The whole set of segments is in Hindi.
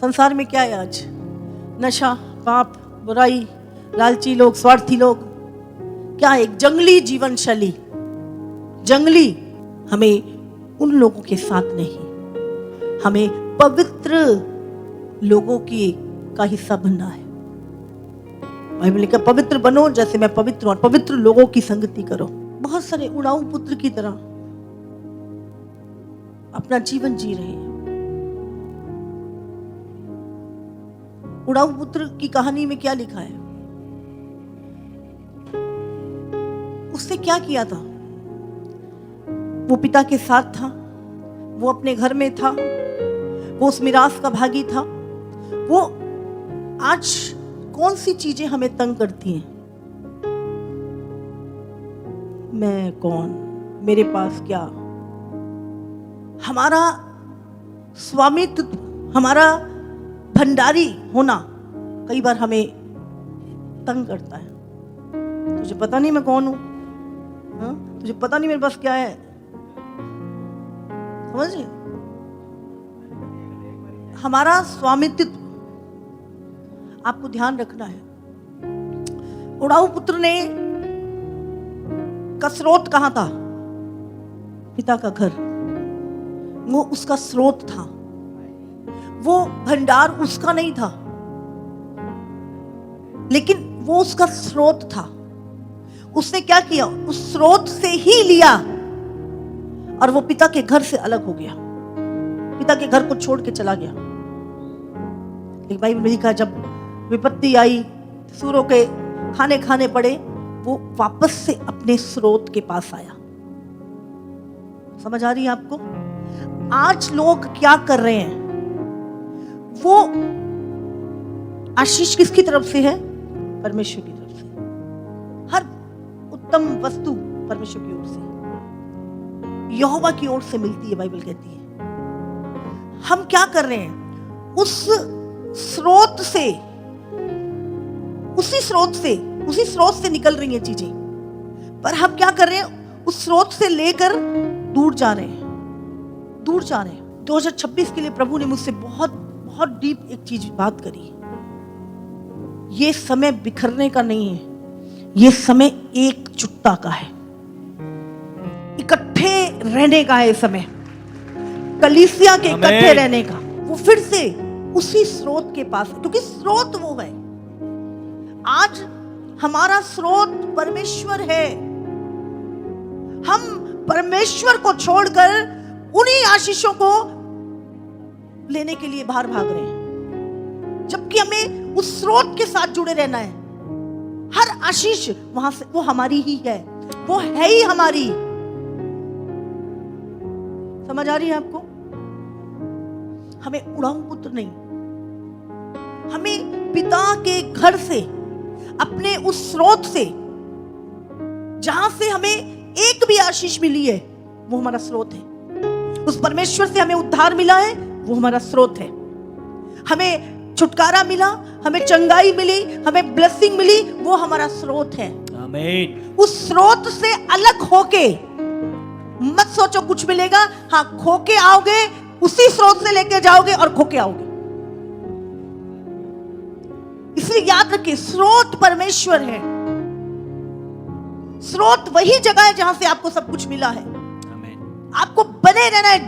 संसार में क्या है आज? नशा, पाप, बुराई, लालची लोग, स्वार्थी लोग, क्या है? एक जंगली जीवन शैली, जंगली। हमें उन लोगों के साथ नहीं, हमें पवित्र लोगों की का हिस्सा बनना है। बाइबल लिखा पवित्र बनो जैसे मैं पवित्र हूं, और पवित्र लोगों की संगति करो। बहुत सारे उड़ाऊ पुत्र की तरह अपना जीवन जी रहे हैं। उड़ाऊ पुत्र की कहानी में क्या लिखा है? उसने क्या किया था? वो पिता के साथ था, वो अपने घर में था, वो उस मिरास का भागी था। वो आज कौन सी चीजें हमें तंग करती हैं? मैं कौन, मेरे पास क्या? हमारा स्वामित्व, हमारा भंडारी होना कई बार हमें तंग करता है। तुझे पता नहीं मैं कौन हूं, तुझे पता नहीं मेरे पास क्या है, समझिए? हमारा स्वामित्व आपको ध्यान रखना है। उड़ाऊ पुत्र ने का स्रोत कहां था? पिता का घर, वो उसका स्रोत था। वो भंडार उसका नहीं था, लेकिन वो उसका स्रोत था। उसने क्या किया? उस स्रोत से ही लिया और वो पिता के घर से अलग हो गया, पिता के घर को छोड़ के चला गया। लेकिन बाइबल में लिखा जब विपत्ति आई, सूरों के खाने खाने पड़े, वो वापस से अपने स्रोत के पास आया। समझ आ रही है आपको? आज लोग क्या कर रहे हैं? वो आशीष किसकी तरफ से है? परमेश्वर की तरफ से। हर उत्तम वस्तु परमेश्वर की ओर से, यहोवा की ओर से मिलती है, बाइबल कहती है। हम क्या कर रहे हैं? उस स्रोत से, उसी स्रोत से निकल रही हैं चीजें, पर हम क्या कर रहे हैं? उस स्रोत से लेकर दूर जा रहे हैं, दूर जा रहे हैं। 2026 के लिए प्रभु ने मुझसे बहुत बहुत डीप एक चीज बात करी। ये समय बिखरने का नहीं है, ये समय एकजुटता का है, इकट्ठे रहने का है। ये समय कलीसिया के इकट्ठे रहने का। वो फिर से उसी स्रोत के पास है, क्योंकि स्रोत वो है। आज हमारा स्रोत परमेश्वर है। हम परमेश्वर को छोड़कर उन्हीं आशीषों को लेने के लिए बाहर भाग रहे हैं, जबकि हमें उस स्रोत के साथ जुड़े रहना है। हर आशीष वहां से, वो हमारी ही है, वो है ही हमारी। समझ आ रही है आपको? हमें उड़ाऊ पुत्र नहीं, हमें पिता के घर से, अपने उस स्रोत से, जहां से हमें एक भी आशीष मिली है, वो हमारा स्रोत है। उस परमेश्वर से हमें उद्धार मिला है, वो हमारा स्रोत है। हमें छुटकारा मिला, हमें चंगाई मिली, हमें ब्लेसिंग मिली, वो हमारा स्रोत है। आमीन। उस स्रोत से अलग होके मत सोचो कुछ मिलेगा। हाँ, खोके आओगे, उसी स्रोत से लेके जाओगे और खोके आओगे। इसलिए याद रखिए, स्रोत परमेश्वर है। स्रोत वही जगह है जहां से आपको सब कुछ मिला है। आमीन। आपको बने रहना है,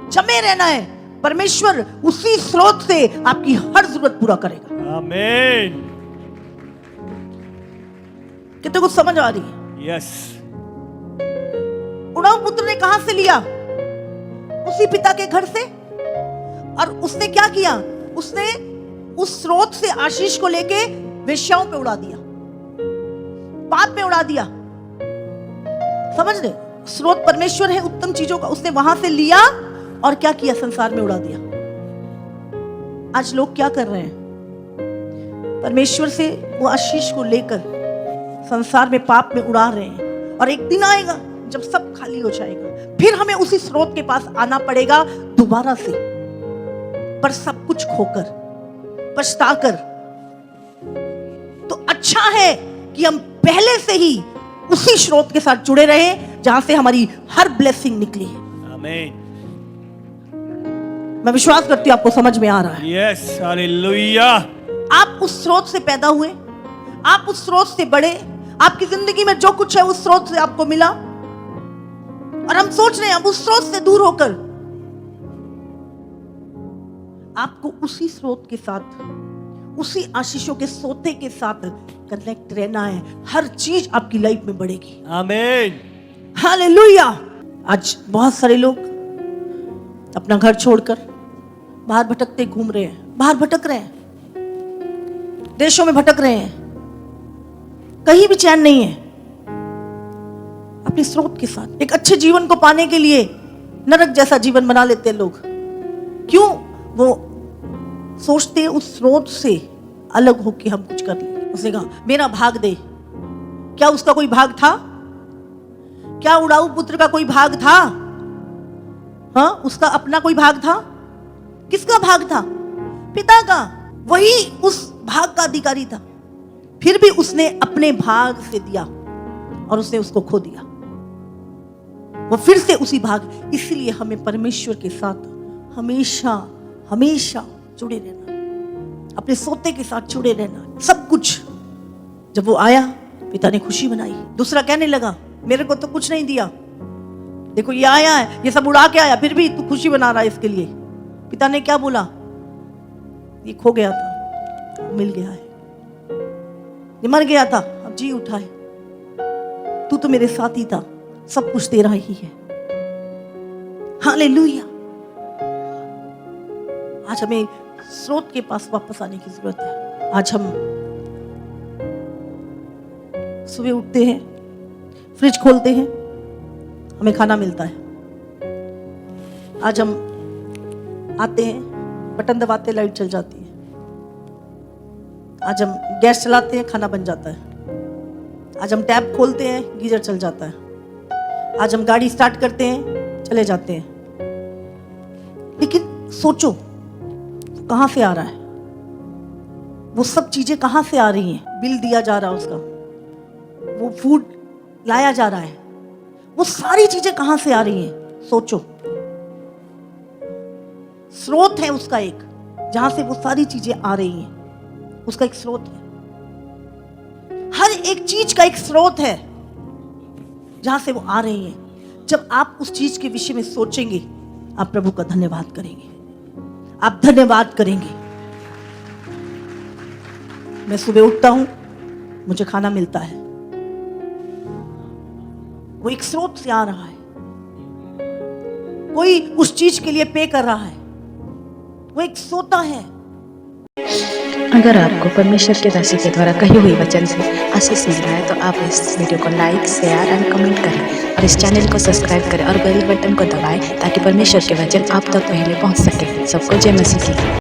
जमे रहना है। परमेश्वर उसी स्रोत से आपकी हर जरूरत पूरा करेगा। आमीन। कितने कुछ समझ आ रही है? यस। उड़ाऊ पुत्र ने कहां से लिया? उसी पिता के घर से। और उसने क्या किया? उसने उस स्रोत से आशीष को लेके वेश्याओं पे उड़ा दिया, पाप में उड़ा दिया। समझ रहे? स्रोत परमेश्वर है उत्तम चीजों का, उसने वहां से लिया और क्या किया? संसार में उड़ा दिया। आज लोग क्या कर रहे हैं? परमेश्वर से वो आशीष को लेकर संसार में पाप में उड़ा रहे हैं। और एक दिन आएगा जब सब खाली हो जाएगा, फिर हमें उसी स्रोत के पास आना पड़ेगा दोबारा से, पर सब कुछ खोकर, पछताकर। तो अच्छा है कि हम पहले से ही उसी स्रोत के साथ जुड़े रहे जहां से हमारी हर ब्लेसिंग निकली है। आमीन। मैं विश्वास करती हूँ आपको समझ में आ रहा है। Yes, hallelujah. आप उस स्रोत से पैदा हुए, आप उस स्रोत से बड़े, आपकी जिंदगी में जो कुछ है उस स्रोत से आपको मिला, और हम सोच रहे हैं अब उस स्रोत से दूर होकर आपको उसी स्रोत के साथ, उसी आशीषों के सोते के साथ कनेक्ट रहना है। हर चीज आपकी लाइफ में बढ़ेगी। Amen. हालेलुया। आज बहुत सारे लोग अपना घर छोड़कर बाहर भटकते घूम रहे हैं, बाहर भटक रहे हैं, देशों में भटक रहे हैं, कहीं भी चैन नहीं है। अपने स्रोत के साथ एक अच्छे जीवन को पाने के लिए नरक जैसा जीवन बना लेते हैं लोग। क्यों? वो सोचते हैं उस स्रोत से अलग होके हम कुछ कर लें। उसने कहा मेरा भाग दे। क्या उसका कोई भाग था? क्या उड़ाऊ पुत्र का कोई भाग था? हाँ, उसका अपना कोई भाग था? किसका भाग था? पिता का। वही उस भाग का अधिकारी था, फिर भी उसने अपने भाग से दिया और उसने उसको खो दिया। वो फिर से उसी भाग। इसलिए हमें परमेश्वर के साथ हमेशा हमेशा जुड़े रहना, अपने सोते के साथ जुड़े रहना। सब कुछ जब वो आया, पिता ने खुशी बनाई। दूसरा कहने लगा मेरे को तो कुछ नहीं दिया, देखो ये आया है, ये सब उड़ा के आया, फिर भी तू खुशी बना रहा है इसके लिए। पिता ने क्या बोला? ये खो गया था, मिल गया है। ये मर गया था, अब जी उठा है। तू तो मेरे साथ ही था, सब कुछ तेरा ही है। हालेलुया। आज हमें स्रोत के पास वापस आने की जरूरत है। आज हम सुबह उठते हैं, फ्रिज खोलते हैं, हमें खाना मिलता है। आज हम आते हैं, बटन दबाते, लाइट चल जाती है। आज हम गैस चलाते हैं, खाना बन जाता है। आज हम टैप खोलते हैं, गीजर चल जाता है। आज हम गाड़ी स्टार्ट करते हैं, चले जाते हैं। लेकिन सोचो कहां से आ रहा है? वो सब चीजें कहां से आ रही हैं? बिल दिया जा रहा है उसका, वो फूड लाया जा रहा है, वो सारी चीजें कहां से आ रही हैं? सोचो। स्रोत है उसका एक, जहां से वो सारी चीजें आ रही हैं, उसका एक स्रोत है। हर एक चीज का एक स्रोत है जहां से वो आ रही है। जब आप उस चीज के विषय में सोचेंगे, आप प्रभु का धन्यवाद करेंगे, आप धन्यवाद करेंगे। मैं सुबह उठता हूं, मुझे खाना मिलता है, वो एक स्रोत से आ रहा है। कोई उस चीज के लिए पे कर रहा है, वो एक सोता है। अगर आपको परमेश्वर के दासी के द्वारा कही हुई वचन से आशीष मिल रहा है तो आप इस वीडियो को लाइक, शेयर एंड कमेंट करें और इस चैनल को सब्सक्राइब करें और बेल बटन को दबाएं ताकि परमेश्वर के वचन आप तक पहले पहुंच सके। सबको जय मसीह की।